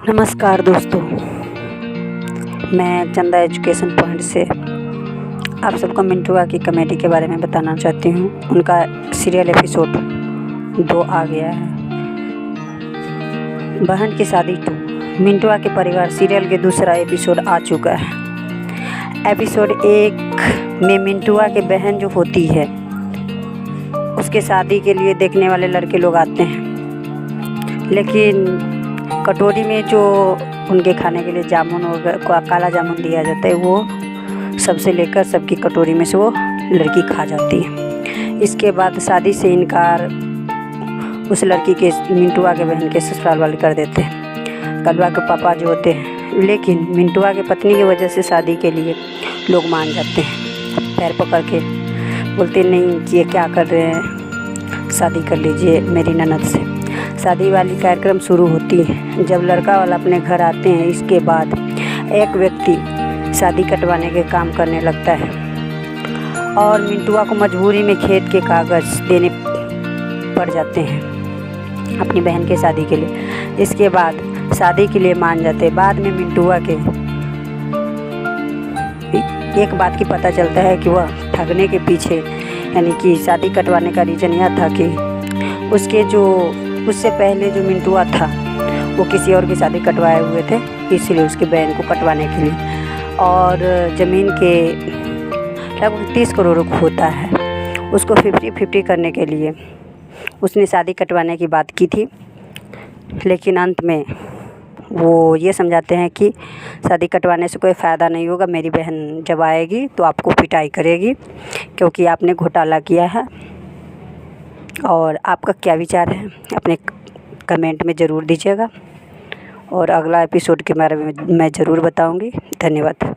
नमस्कार दोस्तों, मैं चंदा एजुकेशन पॉइंट से आप सबको मिंटुआ की कॉमेडी के बारे में बताना चाहती हूँ। उनका सीरियल एपिसोड 2 आ गया है। बहन की शादी 2 मिंटुआ के परिवार सीरियल के दूसरा एपिसोड आ चुका है। एपिसोड 1 में मिंटुआ के बहन जो होती है उसके शादी के लिए देखने वाले लड़के लोग आते हैं, लेकिन कटोरी में जो उनके खाने के लिए जामुन और काला जामुन दिया जाता है वो सबसे लेकर सबकी कटोरी में से वो लड़की खा जाती है। इसके बाद शादी से इनकार उस लड़की के मिंटुआ के बहन के ससुराल वाले कर देते हैं, कलवा के पापा जो होते हैं। लेकिन मिंटुआ के पत्नी की वजह से शादी के लिए लोग मान जाते हैं, पैर पकड़ के बोलते नहीं कि ये क्या कर रहे हैं, शादी कर लीजिए मेरी ननद से। शादी वाली कार्यक्रम शुरू होती है। जब लड़का वाला अपने घर आते हैं, इसके बाद एक व्यक्ति शादी कटवाने के काम करने लगता है और मिंटुआ को मजबूरी में खेत के कागज़ देने पड़ जाते हैं अपनी बहन के शादी के लिए। इसके बाद शादी के लिए मान जाते हैं। बाद में मिंटुआ के एक बात की पता चलता है कि वह ठगने के पीछे यानी कि शादी कटवाने का रीज़न यह था कि उससे पहले जो मिंटुआ था वो किसी और की शादी कटवाए हुए थे, इसलिए उसकी बहन को कटवाने के लिए। और ज़मीन के लगभग 30 करोड़ होता है, उसको 50-50 करने के लिए उसने शादी कटवाने की बात की थी। लेकिन अंत में वो ये समझाते हैं कि शादी कटवाने से कोई फ़ायदा नहीं होगा, मेरी बहन जब आएगी तो आपको पिटाई करेगी क्योंकि आपने घोटाला किया है। और आपका क्या विचार है अपने कमेंट में ज़रूर दीजिएगा और अगला एपिसोड के बारे में मैं ज़रूर बताऊंगी। धन्यवाद।